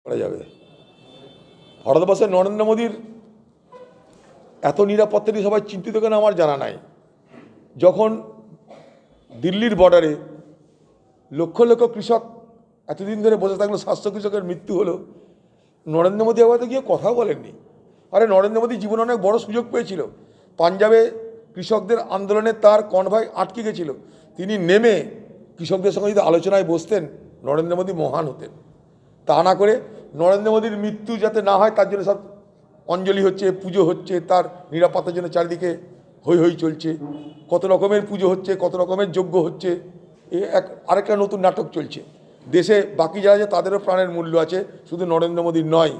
করা যাবে। ভারতবর্ষের নরেন্দ্র মোদীর এত নিরাপত্তা নিয়ে সবাই চিন্তিত কেন আমার জানা নাই। যখন দিল্লির বর্ডারে লক্ষ লক্ষ কৃষক এতদিন ধরে বসে থাকলো, স্বাস্থ্য কৃষকের মৃত্যু হলো, নরেন্দ্র মোদী আবার গিয়ে কথাও বলেননি। আরে নরেন্দ্র মোদী জীবনে অনেক বড় সুযোগ পেয়েছিল। পাঞ্জাবে কৃষকদের আন্দোলনে তার কনভয় আটকে গেছিল, তিনি নেমে কৃষকদের সঙ্গে যদি আলোচনায় বসতেন, নরেন্দ্র মোদী মহান হতেন। তা না করে নরেন্দ্র মোদীর মৃত্যু যাতে না হয় তার জন্য সব অঞ্জলি হচ্ছে, পুজো হচ্ছে, তার নিরাপত্তার জন্য চারিদিকে হই হই চলছে, কত রকমের পুজো হচ্ছে, কত রকমের যজ্ঞ হচ্ছে। আরেকটা নতুন নাটক চলছে দেশে। বাকি যারা আছে তাদেরও প্রাণের মূল্য আছে, শুধু নরেন্দ্র মোদীর নয়।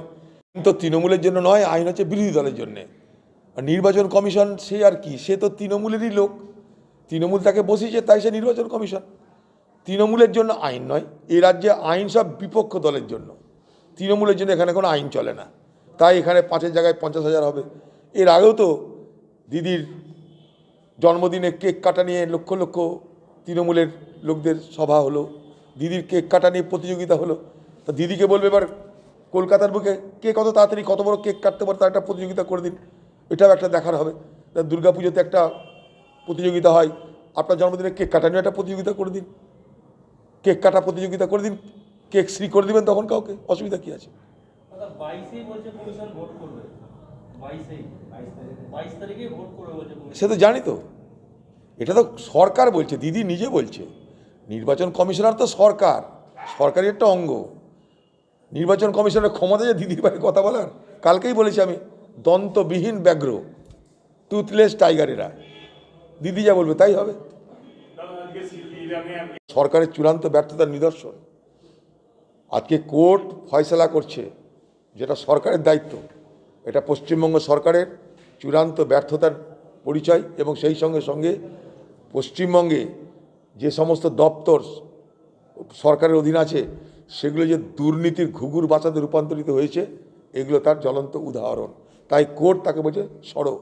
কিন্তু তৃণমূলের জন্য নয়, আইন হচ্ছে বিরোধী দলের জন্যে। আর নির্বাচন কমিশন সে আর কি, সে তো তৃণমূলেরই লোক, তৃণমূল তাকে বসিয়েছে, তাই সে নির্বাচন কমিশন। তৃণমূলের জন্য আইন নয়, এই রাজ্যে আইন সব বিপক্ষ দলের জন্য। তৃণমূলের জন্য এখানে কোনো আইন চলে না, তাই এখানে 5-এর জায়গায় 50,000 হবে। এর আগেও তো দিদির জন্মদিনে কেক কাটা নিয়ে লক্ষ লক্ষ তৃণমূলের লোকদের সভা হলো, দিদির কেক কাটা নিয়ে প্রতিযোগিতা হলো। তা দিদিকে বলবে এবার কলকাতার বুকে কে কত তাড়াতাড়ি কত বড় কেক কাটতে পারে তার একটা প্রতিযোগিতা করে দিন, এটাও একটা দেখার হবে। দুর্গা পুজোতে একটা প্রতিযোগিতা হয়, আপনার জন্মদিনে কেক কাটা নিয়ে একটা প্রতিযোগিতা করে দিন, কেক কাটা প্রতিযোগিতা করে দিন, কেক শ্রী করে দিবেন, তখন কাউকে অসুবিধা কী আছে? সে তো জানি তো, এটা তো সরকার বলছে, দিদি নিজে বলছে। নির্বাচন কমিশনার তো সরকার, সরকারি একটা অঙ্গ। নির্বাচন কমিশনের ক্ষমতা যে দিদির বাইরে কথা বলার, কালকেই বলেছি আমি, দন্তবিহীন ব্যাঘ্র, টুথলেস টাইগার এরা। দিদি যা বলবে তাই হবে। সরকারের চূড়ান্ত ব্যর্থতার নিদর্শন আজকে কোর্ট ফয়সালা করছে, যেটা সরকারের দায়িত্ব। এটা পশ্চিমবঙ্গ সরকারের চূড়ান্ত ব্যর্থতার পরিচয়। এবং সেই সঙ্গে সঙ্গে পশ্চিমবঙ্গে যে সমস্ত দপ্তর সরকারের অধীন আছে, সেগুলো যে দুর্নীতির ঘুঘুর বাচ্চাতে রূপান্তরিত হয়েছে, এগুলো তার জ্বলন্ত উদাহরণ। তাই কোর্ট তাকে বলছে সরো।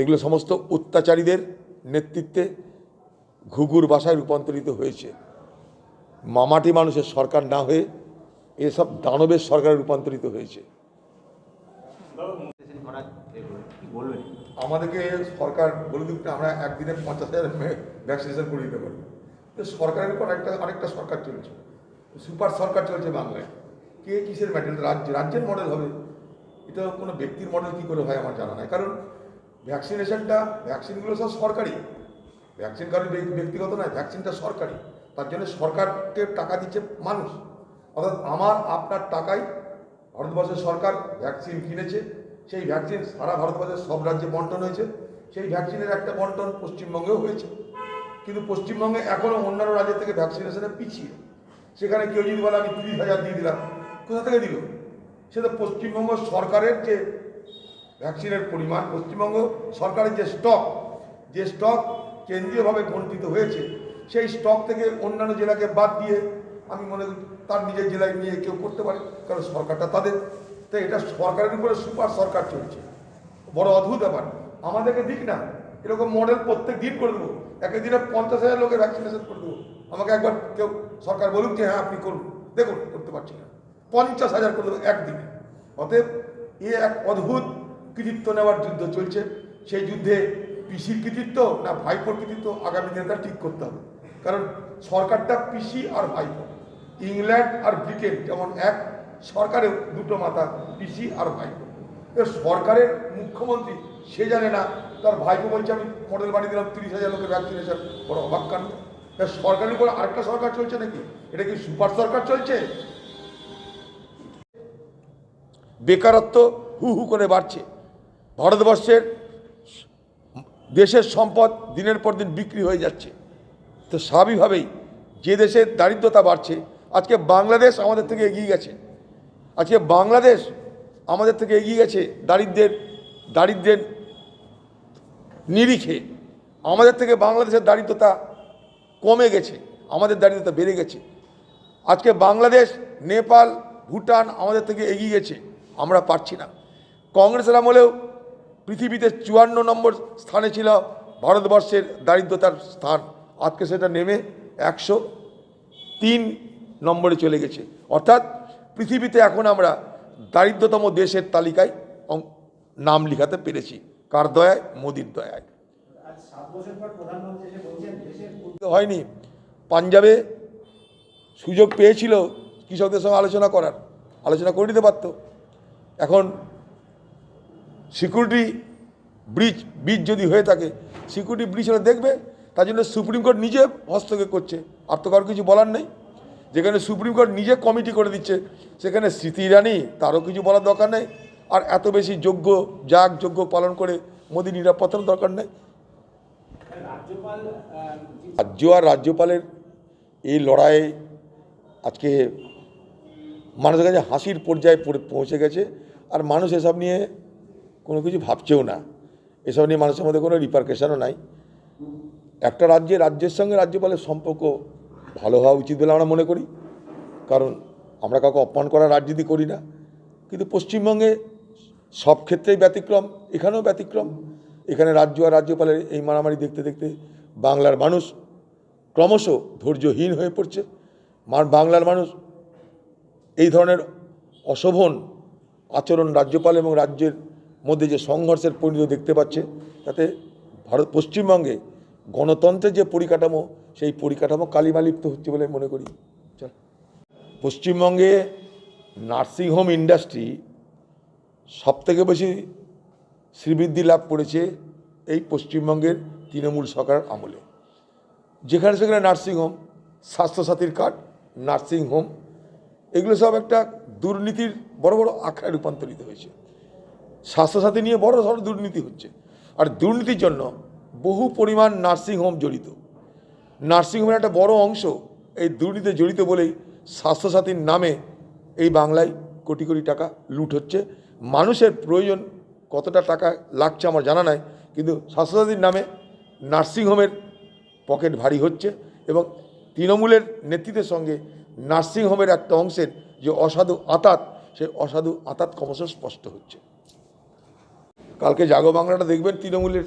এগুলো সমস্ত অত্যাচারীদের নেতৃত্বে ঘুঘুর বাসায় রূপান্তরিত হয়েছে। মামাটি মানুষের সরকার না হয়ে এসব দানবের সরকারে রূপান্তরিত হয়েছে। আমাদেরকে সরকার বলে দিক না, আমরা একদিনে 50,000 ভ্যাকসিনেশন করে দিতে পারি। সরকারের উপর আরেকটা সরকার চলছে, সুপার সরকার চলছে বাংলায়। কে কিসের মডেল? রাজ্যের মডেল হবে, এটা কোনো ব্যক্তির মডেল কী করে হয় আমার জানা নাই। কারণ ভ্যাকসিনগুলো সব সরকারি, ভ্যাকসিন কারণ ব্যক্তিগত নয়, ভ্যাকসিনটা সরকারি। তার জন্য সরকারকে টাকা দিচ্ছে মানুষ, অর্থাৎ আমার আপনার টাকায় ভারতবর্ষের সরকার ভ্যাকসিন কিনেছে। সেই ভ্যাকসিন সারা ভারতবর্ষের সব রাজ্যে বন্টন হয়েছে। সেই ভ্যাকসিনের একটা বন্টন পশ্চিমবঙ্গেও হয়েছে। কিন্তু পশ্চিমবঙ্গে এখনও অন্যান্য রাজ্যের থেকে ভ্যাকসিনেশনে পিছিয়ে। সেখানে কেউ যদি বলে আমি 30,000 দিয়ে দিলাম, কোথা থেকে দিল? সে তো পশ্চিমবঙ্গ সরকারের যে ভ্যাকসিনের পরিমাণ, পশ্চিমবঙ্গ সরকারের যে স্টক কেন্দ্রীয়ভাবে বণ্টিত হয়েছে, সেই স্টক থেকে অন্যান্য জেলাকে বাদ দিয়ে আমি মনে করি তার নিজের জেলায় নিয়ে কেউ করতে পারে, কারণ সরকারটা তাদের। তাই এটা সরকারের উপরে সুপার সরকার চলছে। বড় অদ্ভুত ব্যাপার। আমাদেরকে দিক না এরকম মডেল, প্রত্যেক দিন করে দেবো। একদিনে 50,000 লোকের ভ্যাকসিনেশন করে দেবো। আমাকে একবার কেউ সরকার বলুক যে হ্যাঁ আপনি করুন, দেখুন করতে পারছি না, 50,000 করে দেবো একদিনে। অতএব এক অদ্ভুত কৃতিত্ব নেওয়ার যুদ্ধ চলছে। সেই যুদ্ধে পিসির কৃতিত্ব না ভাইপোর কৃতিত্ব আগামী দিনে তা ঠিক করতে হবে। কারণ সরকারটা পিসি আর ভাইপো, ইংল্যান্ড আর ব্রিটেন যেমন এক, সরকারের দুটো মাথা, পিসি আর ভাইপো। সরকারের মুখ্যমন্ত্রী সে জানে না তার ভাইপো বলছে আমি মডেল বানিয়ে দিলাম 30,000 লোকের ভ্যাকসিনেশন, বড় অবাক কাণ্ড। সরকারের উপর আরেকটা সরকার চলছে নাকি? এটা কি সুপার সরকার চলছে? বেকারত্ব হু হু করে বাড়ছে। ভারতবর্ষের দেশের সম্পদ দিনের পর দিন বিক্রি হয়ে যাচ্ছে। তো স্বাভাবিকভাবেই যে দেশের দারিদ্রতা বাড়ছে, আজকে বাংলাদেশ আমাদের থেকে এগিয়ে গেছে। আজকে বাংলাদেশ আমাদের থেকে এগিয়ে গেছে দারিদ্রের নিরিখে। আমাদের থেকে বাংলাদেশের দারিদ্রতা কমে গেছে, আমাদের দারিদ্রতা বেড়ে গেছে। আজকে বাংলাদেশ, নেপাল, ভুটান আমাদের থেকে এগিয়ে গেছে, আমরা পারছি না। কংগ্রেসের আমলেও পৃথিবীতে 54 নম্বর স্থানে ছিল ভারতবর্ষের দারিদ্রতার স্থান, আজকে সেটা নেমে 103 নম্বরে চলে গেছে। অর্থাৎ পৃথিবীতে এখন আমরা দারিদ্রতম দেশের তালিকায় নাম লিখাতে পেরেছি। কার দয়ায়? মোদির দয়ায়। হয়নি, পাঞ্জাবে সুযোগ পেয়েছিল কৃষকদের সঙ্গে আলোচনা করে নিতে পারত। এখন সিকিউরিটি ব্রিজ যদি হয়ে থাকে, সিকিউরিটি ব্রিজ হলে দেখবে, তার জন্য সুপ্রিম কোর্ট নিজে হস্তক্ষেপ করছে, আর তো কারো কিছু বলার নেই। যেখানে সুপ্রিম কোর্ট নিজে কমিটি করে দিচ্ছে, সেখানে স্মৃতি ইরানি তারও কিছু বলার দরকার নেই। আর এত বেশি যোগ্য পালন করে মোদি নিরাপত্তার দরকার নেই। রাজ্য আর রাজ্যপালের এই লড়াই আজকে মানুষের কাছে হাসির পর্যায়ে পৌঁছে গেছে। আর মানুষ এসব নিয়ে কোনো কিছু ভাবছেও না, এসব নিয়ে মানুষের মধ্যে কোনো রিপারকেশনও নাই। একটা রাজ্যের সঙ্গে রাজ্যপালের সম্পর্ক ভালো হওয়া উচিত বলে আমরা মনে করি, কারণ আমরা কাউকে অপমান করার রাজনীতি করি না। কিন্তু পশ্চিমবঙ্গে সব ক্ষেত্রেই ব্যতিক্রম, এখানেও ব্যতিক্রম। এখানে রাজ্য আর রাজ্যপালের এই মারামারি দেখতে দেখতে বাংলার মানুষ ক্রমশ ধৈর্যহীন হয়ে পড়ছে। বাংলার মানুষ এই ধরনের অশোভন আচরণ রাজ্যপাল এবং রাজ্যের মধ্যে যে সংঘর্ষের পরিণতি দেখতে পাচ্ছে, তাতে পশ্চিমবঙ্গে গণতন্ত্রের যে পরিকাঠামো, সেই পরিকাঠামো কালিমালিপ্ত হচ্ছে বলে মনে করি। পশ্চিমবঙ্গে নার্সিংহোম ইন্ডাস্ট্রি সবথেকে বেশি শ্রীবৃদ্ধি লাভ করেছে এই পশ্চিমবঙ্গের তৃণমূল সরকারের আমলে। যেখানে সেখানে নার্সিংহোম, স্বাস্থ্যসাথীর কার্ড, নার্সিংহোম, এগুলো সব একটা দুর্নীতির বড় বড় আখড়ায় রূপান্তরিত হয়েছে। স্বাস্থ্যসাথী নিয়ে বড় ধরনের দুর্নীতি হচ্ছে, আর দুর্নীতির জন্য বহু পরিমাণ নার্সিংহোম জড়িত। নার্সিংহোমের একটা বড় অংশ এই দুর্নীতিতে জড়িত বলেই স্বাস্থ্যসাথীর নামে এই বাংলায় কোটি কোটি টাকা লুট হচ্ছে। মানুষের প্রয়োজন কতটা টাকা লাগছে আমার জানা নাই, কিন্তু স্বাস্থ্যসাথীর নামে নার্সিংহোমের পকেট ভারী হচ্ছে। এবং তৃণমূলের নেতৃত্বের সঙ্গে নার্সিংহোমের একটা অংশের যে অসাধু আঁতাত, সেই অসাধু আঁতাত ক্রমশ স্পষ্ট হচ্ছে। কালকে জাগো বাংলাটা দেখবেন, তৃণমূলের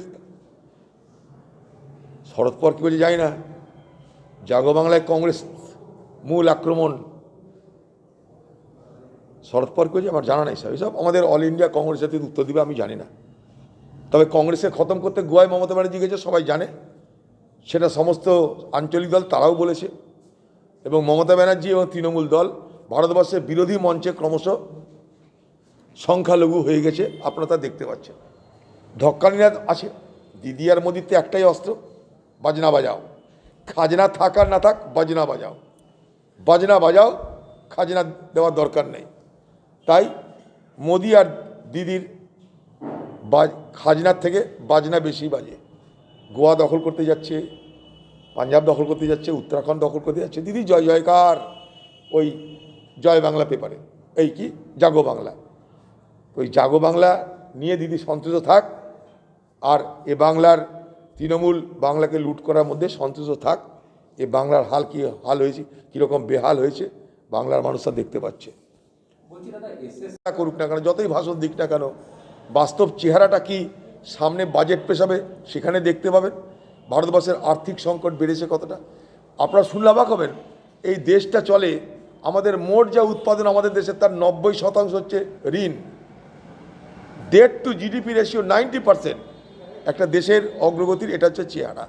শরদ পাওয়ার কী বলছে জানি না, জাগো বাংলায় কংগ্রেস মূল আক্রমণ। শরদ পাওয়ার কী আমার জানা নেই, সব আমাদের অল ইন্ডিয়া কংগ্রেস জাতীয় উত্তর দিবে আমি জানি না। তবে কংগ্রেসকে খতম করতে গোয়ায় মমতা ব্যানার্জি গেছে, সবাই জানে, সেটা সমস্ত আঞ্চলিক দল তারাও বলেছে। এবং মমতা ব্যানার্জি এবং তৃণমূল দল ভারতবর্ষের বিরোধী মঞ্চে ক্রমশ সংখ্যালঘু হয়ে গেছে, আপনারা তা দেখতে পাচ্ছেন। ঢক্কানিরা আছে, দিদি আর মোদির তো একটাই অস্ত্র, বাজনা বাজাও। খাজনা থাক আর না থাক, বাজনা বাজাও, বাজনা বাজাও, খাজনা দেওয়ার দরকার নেই। তাই মোদি আর দিদির খাজনার থেকে বাজনা বেশি বাজে। গোয়া দখল করতে যাচ্ছে, পাঞ্জাব দখল করতে যাচ্ছে, উত্তরাখণ্ড দখল করতে যাচ্ছে। দিদি জয় জয়কার ওই জয় বাংলা পেপারে, এই কি জাগো বাংলা, ওই জাগো বাংলা নিয়ে দিদি সন্তুষ্ট থাক। আর এ বাংলার তৃণমূল বাংলাকে লুট করার মধ্যে সন্তুষ্ট থাক। এ বাংলার হাল কি হাল হয়েছে, কীরকম বেহাল হয়েছে বাংলার মানুষরা দেখতে পাচ্ছে। করুক না কেন, যতই ভাষণ দিক না কেন, বাস্তব চেহারাটা কি সামনে বাজেট পেশ হবে, সেখানে দেখতে পাবেন ভারতবর্ষের আর্থিক সংকট বেড়েছে কতটা। আপনারা শুনলে অবাক হবেন, এই দেশটা চলে, আমাদের মোট যা উৎপাদন আমাদের দেশের, তার 90% হচ্ছে ঋণ। Debt to GDP ratio 90%। একটা দেশের অগ্রগতির এটা হচ্ছে চেহারা।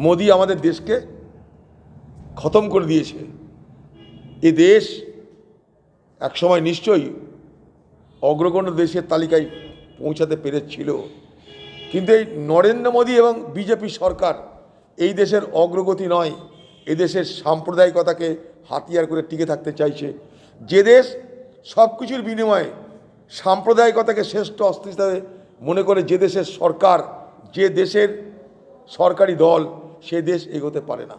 মোদি আমাদের দেশকে খতম করে দিয়েছে। এ দেশ একসময় নিশ্চয়ই অগ্রগণ্য দেশের তালিকায় পৌঁছাতে পেরেছিল, কিন্তু এই নরেন্দ্র মোদী এবং বিজেপি সরকার এই দেশের অগ্রগতি নয়, এদেশের সাম্প্রদায়িকতাকে হাতিয়ার করে টিকে থাকতে চাইছে। যে দেশ সব কিছুর বিনিময়ে সাম্প্রদায়িকতাকে শ্রেষ্ঠ অস্ত্র হিসাবে মনে করে, যে দেশের সরকার, যে দেশের সরকারি দল, সে দেশ এগোতে পারে না।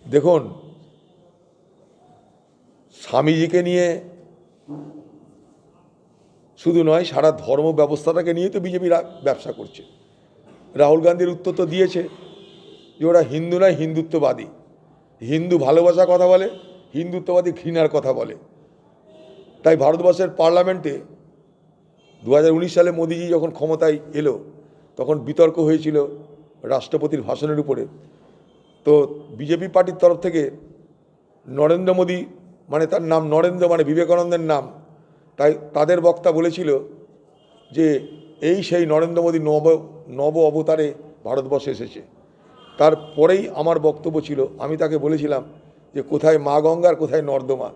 দেখুন, স্বামীজিকে নিয়ে শুধু নয়, সারা ধর্ম ব্যবস্থাটাকে নিয়ে তো বিজেপিরা ব্যবসা করছে। রাহুল গান্ধীর উত্তর তো দিয়েছে যে ওরা হিন্দু নয়, হিন্দুত্ববাদী। হিন্দু ভালোবাসার কথা বলে, হিন্দুত্ববাদী ঘৃণার কথা বলে। তাই ভারতবর্ষের পার্লামেন্টে 2019 সালে মোদিজি যখন ক্ষমতায় এলো, তখন বিতর্ক হয়েছিল রাষ্ট্রপতির ভাষণের উপরে। তো বিজেপি পার্টির তরফ থেকে নরেন্দ্র মোদী মানে তার নাম নরেন্দ্র মানে বিবেকানন্দের নাম, তাই তাদের বক্তা বলেছিল যে এই সেই নরেন্দ্র মোদী নব অবতারে ভারতবর্ষে এসেছে। তারপরেই আমার বক্তব্য ছিল, আমি তাকে বলেছিলাম যে কোথায় মা গঙ্গার কোথায় নর্দমা,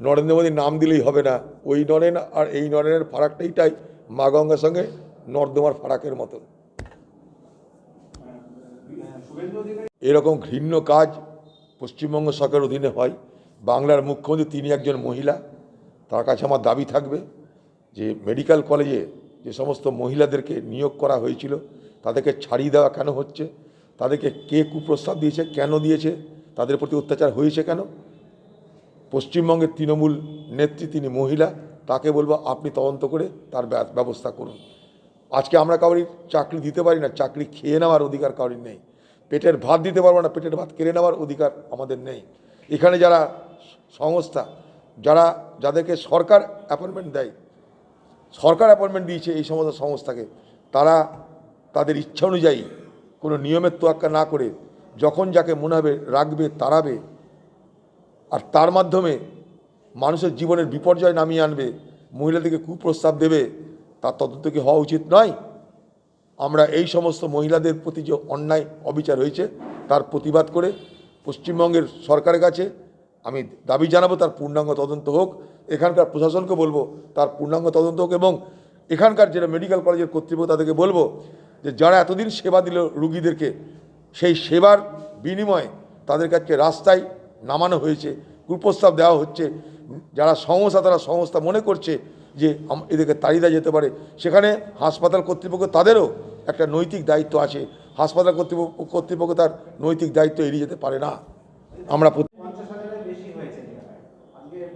নরেন্দ্র মোদীর নাম দিলেই হবে না, ওই নরেন আর এই নরেনের ফারাকটাইটাই মা গঙ্গার সঙ্গে নর্দমার ফারাকের মতন। এরকম ঘৃণ্য কাজ পশ্চিমবঙ্গ সরকারের অধীনে হয়। বাংলার মুখ্যমন্ত্রী তিনি একজন মহিলা, তার কাছে আমার দাবি থাকবে যে মেডিকেল কলেজে যে সমস্ত মহিলাদেরকে নিয়োগ করা হয়েছিল তাদেরকে ছাড়িয়ে দেওয়া কেন হচ্ছে, তাদেরকে কে কুপ্রস্তাব দিয়েছে, কেন দিয়েছে, তাদের প্রতি অত্যাচার হয়েছে কেন। পশ্চিমবঙ্গের তৃণমূল নেত্রী তিনি মহিলা, তাকে বলবো আপনি তদন্ত করে তার ব্যবস্থা করুন। আজকে আমরা কাউরির চাকরি দিতে পারি না, চাকরি খেয়ে নেওয়ার অধিকার কাউরির নেই। পেটের ভাত দিতে পারবো না, পেটের ভাত কেড়ে নেওয়ার অধিকার আমাদের নেই। এখানে যারা সংস্থা যাদেরকে সরকার অ্যাপয়েন্টমেন্ট দেয়, সরকার অ্যাপয়েন্টমেন্ট দিয়েছে এই সমস্ত সংস্থাকে, তারা তাদের ইচ্ছা অনুযায়ী কোনো নিয়মের তোয়াক্কা না করে যখন যাকে মনে হবে রাখবে, তাড়াবে, আর তার মাধ্যমে মানুষের জীবনের বিপর্যয় নামিয়ে আনবে, মহিলাদেরকে কুপ্রস্তাব দেবে, তার তদন্ত কি হওয়া উচিত নয়? আমরা এই সমস্ত মহিলাদের প্রতি যে অন্যায় অবিচার হয়েছে তার প্রতিবাদ করে পশ্চিমবঙ্গের সরকারের কাছে আমি দাবি জানাবো তার পূর্ণাঙ্গ তদন্ত হোক। এখানকার প্রশাসনকে বলবো তার পূর্ণাঙ্গ তদন্ত হোক, এবং এখানকার যেটা মেডিকেল কলেজের কর্তৃপক্ষ তাদেরকে বলবো যে যারা এতদিন সেবা দিল রুগীদেরকে, সেই সেবার বিনিময়ে তাদের কাছে রাস্তায় নামানো হয়েছে, কুপ্রস্তাব দেওয়া হচ্ছে। যারা সংস্থা তারা সংস্থা মনে করছে যে এদেরকে তাড়িয়ে যেতে পারে, সেখানে হাসপাতাল কর্তৃপক্ষ তাদেরও একটা নৈতিক দায়িত্ব আছে। হাসপাতাল কর্তৃপক্ষ তার নৈতিক দায়িত্ব এড়িয়ে যেতে পারে না। আমরা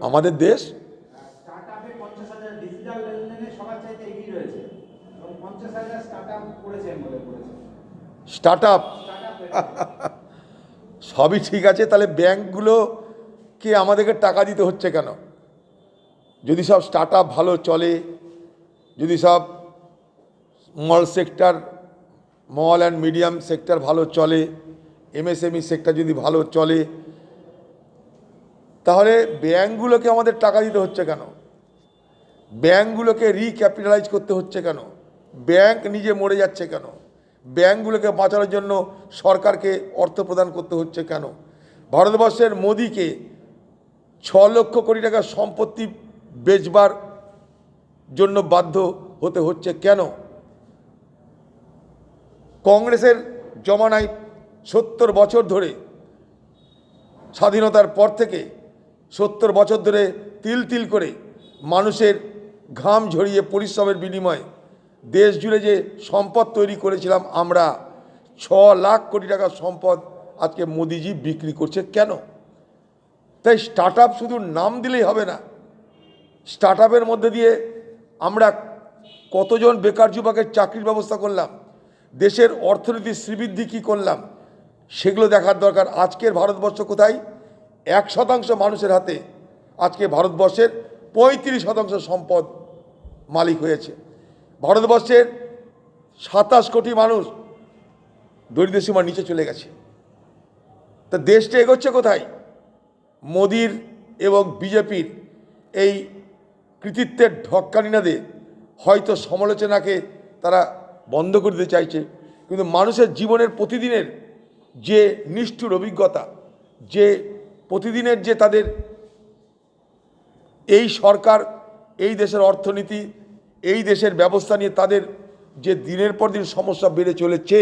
আমাদের দেশ স্টার্ট আপ সবই ঠিক আছে, তাহলে ব্যাংকগুলোকে আমাদেরকে টাকা দিতে হচ্ছে কেন? যদি সব স্টার্ট আপ ভালো চলে, যদি সব small sector, small and medium sector ভালো চলে, এমএসএমই সেক্টর যদি ভালো চলে, তাহলে ব্যাংকগুলোকে আমাদের টাকা দিতে হচ্ছে কেন? ব্যাংকগুলোকে রিক্যাপিটালাইজ করতে হচ্ছে কেন? ব্যাংক নিজে মরে যাচ্ছে কেন? ব্যাংকগুলোকে বাঁচানোর জন্য সরকারকে অর্থ প্রদান করতে হচ্ছে কেন? ভারতবর্ষের মোদিকে 6 লক্ষ কোটি টাকার সম্পত্তি বেচবার জন্য বাধ্য হতে হচ্ছে কেন? কংগ্রেসের জমানায় 70 বছর ধরে, স্বাধীনতার পর থেকে 70 বছর ধরে তিল তিল করে মানুষের ঘাম ঝরিয়ে পরিশ্রমের বিনিময়ে দেশ জুড়ে যে সম্পদ তৈরি করেছিলাম আমরা, 6 লাখ কোটি টাকার সম্পদ আজকে মোদিজি বিক্রি করছে কেন? তাই স্টার্ট আপ শুধু নাম দিলেই হবে না। স্টার্ট আপের মধ্যে দিয়ে আমরা কতজন বেকার যুবকের চাকরির ব্যবস্থা করলাম, দেশের অর্থনীতির শ্রীবৃদ্ধি কী করলাম, সেগুলো দেখার দরকার। আজকের ভারতবর্ষ কোথায়? 1% মানুষের হাতে আজকে ভারতবর্ষের 35% সম্পদ মালিক হয়েছে। ভারতবর্ষের 27 কোটি মানুষ দরিদ্র সীমার নিচে চলে গেছে। তা দেশটা এগোচ্ছে কোথায়? মোদির এবং বিজেপির এই কৃতিত্বের ঢক্কানিনাদে হয়তো সমালোচনাকে তারা বন্ধ করে দিতে চাইছে, কিন্তু মানুষের জীবনের প্রতিদিনের যে নিষ্ঠুর অভিজ্ঞতা, যে প্রতিদিনের যে তাদের এই সরকার, এই দেশের অর্থনীতি, এই দেশের ব্যবস্থা নিয়ে তাদের যে দিনের পর দিন সমস্যা বেড়ে চলেছে,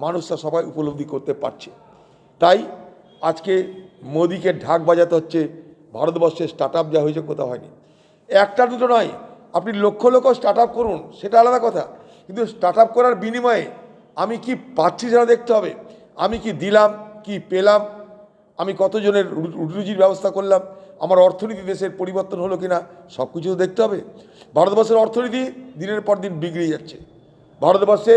মানুষরা সবাই উপলব্ধি করতে পারছে। তাই আজকে মোদিকে ঢাক বাজাতে হচ্ছে। ভারতবর্ষে স্টার্ট আপ যা হয়েছে কোথাও হয়নি। একটা দুটো নয়, আপনি লক্ষ লক্ষ স্টার্ট আপ করুন, সেটা আলাদা কথা, কিন্তু স্টার্ট আপ করার বিনিময়ে আমি কি পাচ্ছি সেটা দেখতে হবে। আমি কি দিলাম, কি পেলাম, আমি কতজনের রুজির ব্যবস্থা করলাম, আমার অর্থনীতি দেশের পরিবর্তন হলো কিনা, সব কিছু দেখতে হবে। ভারতবর্ষের অর্থনীতি দিনের পর দিন বিগড়ে যাচ্ছে। ভারতবর্ষে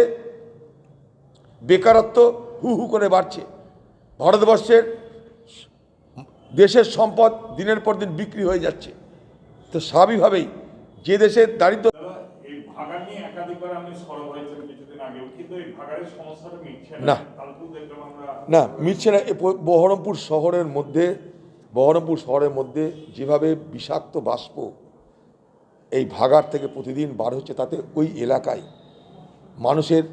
বেকারত্ব হু হু করে বাড়ছে। ভারতবর্ষের দেশের সম্পদ দিনের পর দিন বিক্রি হয়ে যাচ্ছে। তো স্বাভাবিকভাবেই যে দেশের দারিদ্র না মিটছে না। বহরমপুর শহরের মধ্যে বহরমপুর শহরের মধ্যে যেভাবে বিষাক্ত বাষ্প এই ভাগাড় থেকে প্রতিদিন বার হচ্ছে, তাতে ওই এলাকায় মানুষের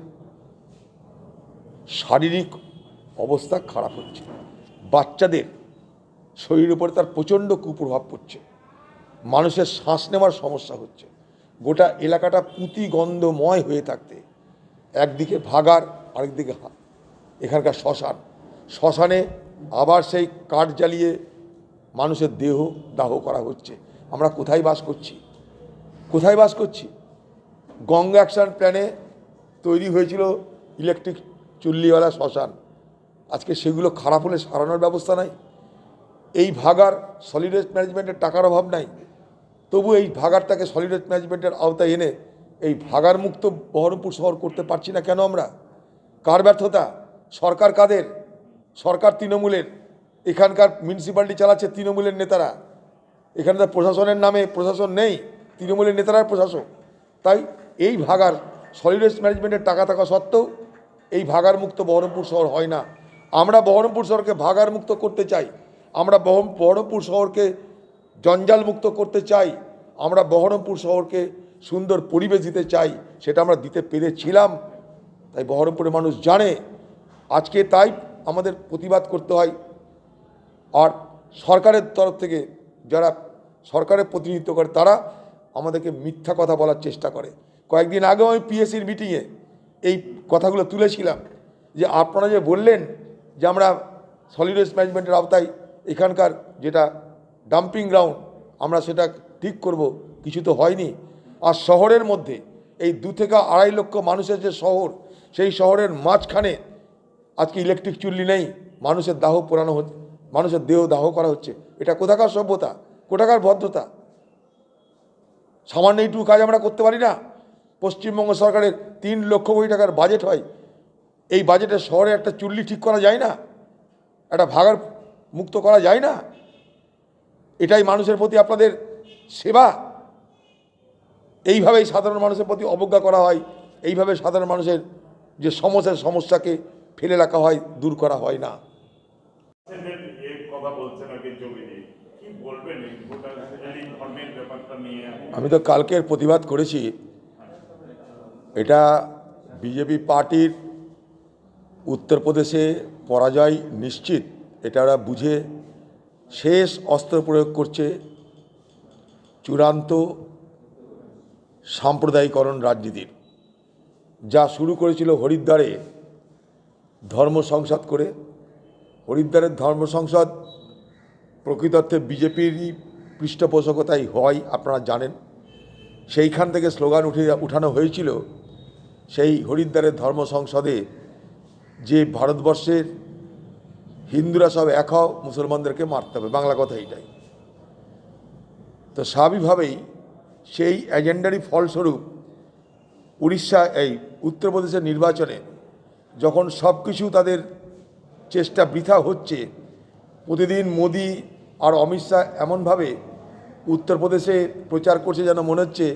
শারীরিক অবস্থা খারাপ হচ্ছে, বাচ্চাদের শরীরের উপরে তার প্রচণ্ড কুপ্রভাব পড়ছে, মানুষের শ্বাস নেওয়ার সমস্যা হচ্ছে। গোটা এলাকাটা পুঁতি গন্ধময় হয়ে থাকতে একদিকে ভাগাড়, আরেকদিকে এখানকার শ্মশানে আবার সেই কাঠ জ্বালিয়ে মানুষের দেহ দাহ করা হচ্ছে। আমরা কোথায় বাস করছি? কোথায় বাস করছি? গঙ্গা অ্যাকশন প্ল্যানে তৈরি হয়েছিল ইলেকট্রিক চুল্লিওয়ালা শ্মশান, আজকে সেগুলো খারাপ হলে সারানোর ব্যবস্থা নাই। এই ভাগাড় সলিড ওয়েস্ট ম্যানেজমেন্টের টাকার অভাব নাই, তবু এই ভাগাড়টাকে সলিড ওয়েস্ট ম্যানেজমেন্টের আওতায় এনে এই ভাগাড় মুক্ত বহরমপুর শহর করতে পারছি না কেন আমরা? কার ব্যর্থতা? সরকার কাদের? সরকার তৃণমূলের, এখানকার মিউনিসিপ্যালিটি চালাচ্ছে তৃণমূলের নেতারা, এখানকার প্রশাসনের নামে প্রশাসন নেই, তৃণমূলের নেতারা প্রশাসক। তাই এই ভাগাড় সলিড ওয়েস্ট ম্যানেজমেন্টের টাকা থাকা সত্ত্বেও এই ভাগাড় মুক্ত বহরমপুর শহর হয় না। আমরা বহরমপুর শহরকে ভাগাড় মুক্ত করতে চাই, আমরা বহরমপুর শহরকে জঞ্জাল মুক্ত করতে চাই, আমরা বহরমপুর শহরকে সুন্দর পরিবেশ দিতে চাই, সেটা আমরা দিতে পেরেছিলাম। তাই বহরমপুরের মানুষ জানে আজকে, তাই আমাদের প্রতিবাদ করতে হয়। আর সরকারের তরফ থেকে যারা সরকারের প্রতিনিধিত্ব করে তারা আমাদেরকে মিথ্যা কথা বলার চেষ্টা করে। কয়েকদিন আগেও আমি পিএসসির মিটিংয়ে এই কথাগুলো তুলেছিলাম যে আপনারা যে বললেন যে আমরা সলিড ওয়েস্ট ম্যানেজমেন্টের আওতায় এখানকার যেটা ডাম্পিং গ্রাউন্ড আমরা সেটা ঠিক করব, কিছু তো হয়নি। আর শহরের মধ্যে এই 2 থেকে 2.5 লক্ষ মানুষের যে শহর, সেই শহরের মাঝখানে আজকে ইলেকট্রিক চুল্লি নেই, মানুষের দাহ পোড়ানো হচ্ছে, মানুষের দেহ দাহ করা হচ্ছে। এটা কোথাকার সভ্যতা, কোথাকার ভদ্রতা? সামান্য এইটুকু কাজ আমরা করতে পারি না? পশ্চিমবঙ্গ সরকারের 3 লক্ষ কোটি টাকার বাজেট হয়, এই বাজেটে শহরে একটা চুল্লি ঠিক করা যায় না? একটা ভাগাড় মুক্ত করা যায় না? এটাই মানুষের প্রতি আপনাদের সেবা? এইভাবেই সাধারণ মানুষের প্রতি অবজ্ঞা করা হয়, এইভাবে সাধারণ মানুষের যে সমস্যাকে ফেলে রাখা হয়, দূর করা হয় না। আমি তো কালকের প্রতিবাদ করেছি, এটা বিজেপি পার্টির উত্তরপ্রদেশে পরাজয় নিশ্চিত, এটা ওরা বুঝে শেষ অস্ত্র প্রয়োগ করছে চূড়ান্ত সাম্প্রদায়িকরণ রাজনীতির। যা শুরু করেছিল হরিদ্বারে ধর্ম সংসদ করে, হরিদ্বারের ধর্ম সংসদ প্রকৃতার্থে বিজেপিরই পৃষ্ঠপোষকতাই হয়, আপনারা জানেন। সেইখান থেকে স্লোগান উঠানো হয়েছিল সেই হরিদ্বারের ধর্ম সংসদে যে ভারতবর্ষের হিন্দুরা সব এক হও, মুসলমানদেরকে মারতে হবে, বাংলা কথা এইটাই। তো স্বাভাবিকভাবেই সেই এজেন্ডারই ফলস্বরূপ উড়িষ্যা এই উত্তরপ্রদেশের নির্বাচনে যখন সব কিছু তাদের চেষ্টা বৃথা হচ্ছে, প্রতিদিন মোদি আর অমিত শাহ এমনভাবে উত্তরপ্রদেশে প্রচার করছে যেন মনে হচ্ছে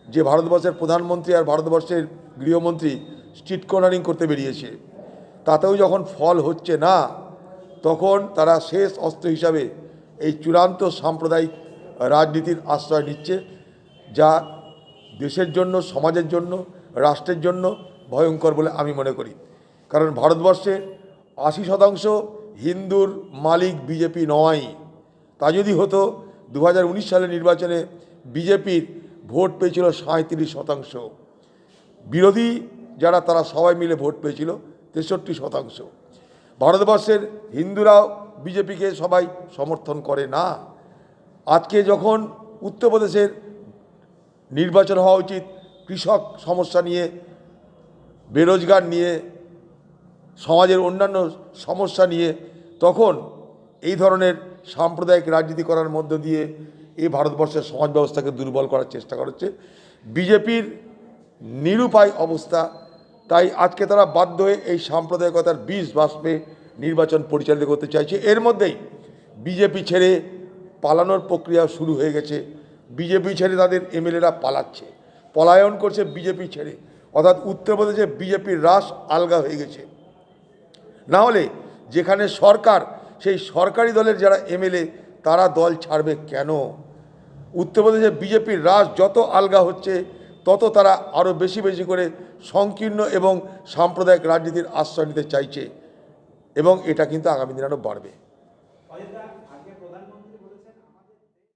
যে ভারতবর্ষের প্রধানমন্ত্রী আর ভারতবর্ষের গৃহমন্ত্রী স্ট্রিট কর্নারিং করতে বেরিয়েছে। তাতেও যখন ফল হচ্ছে না, তখন তারা শেষ অস্ত্র হিসাবে এই চূড়ান্ত সাম্প্রদায়িক রাজনীতির আশ্রয় নিচ্ছে, যা দেশের জন্য, সমাজের জন্য, রাষ্ট্রের জন্য ভয়ঙ্কর বলে আমি মনে করি। কারণ ভারতবর্ষে 80% হিন্দুর মালিক বিজেপি নয়। তা যদি হতো 2019 সালের নির্বাচনে বিজেপির ভোট পেয়েছিল 37%, বিরোধী যারা তারা সবাই মিলে ভোট পেয়েছিল 63%। ভারতবর্ষের হিন্দুরাও বিজেপিকে সবাই সমর্থন করে না। আজকে যখন উত্তরপ্রদেশের নির্বাচন হওয়া উচিত কৃষক সমস্যা নিয়ে, বেরোজগার নিয়ে, সমাজের অন্যান্য সমস্যা নিয়ে, তখন এই ধরনের সাম্প্রদায়িক রাজনীতি করার মধ্য দিয়ে এই ভারতবর্ষের সমাজ ব্যবস্থাকে দুর্বল করার চেষ্টা করছে বিজেপির নিরুপায় অবস্থা। তাই আজকে তারা বাধ্য হয়ে এই সাম্প্রদায়িকতার বিষ বাষ্পে নির্বাচন পরিচালিত করতে চাইছে। এর মধ্যেই বিজেপি ছেড়ে পালানোর প্রক্রিয়া শুরু হয়ে গেছে। বিজেপি ছেড়ে তাদের এমএলএরা পালাচ্ছে, পলায়ন করছে বিজেপি ছেড়ে, অর্থাৎ উত্তরপ্রদেশে বিজেপির রাশ আলগা হয়ে গেছে। না হলে যেখানে সরকার সেই সরকারি দলের যারা এমএলএ তারা দল ছাড়বে কেন? উত্তরপ্রদেশে বিজেপির রাজ যত আলগা হচ্ছে তত তারা আরও বেশি বেশি করে সংকীর্ণ এবং সাম্প্রদায়িক রাজনীতির আশ্রয় নিতে চাইছে এবং এটা কিন্তু আগামী দিনে আরও বাড়বে।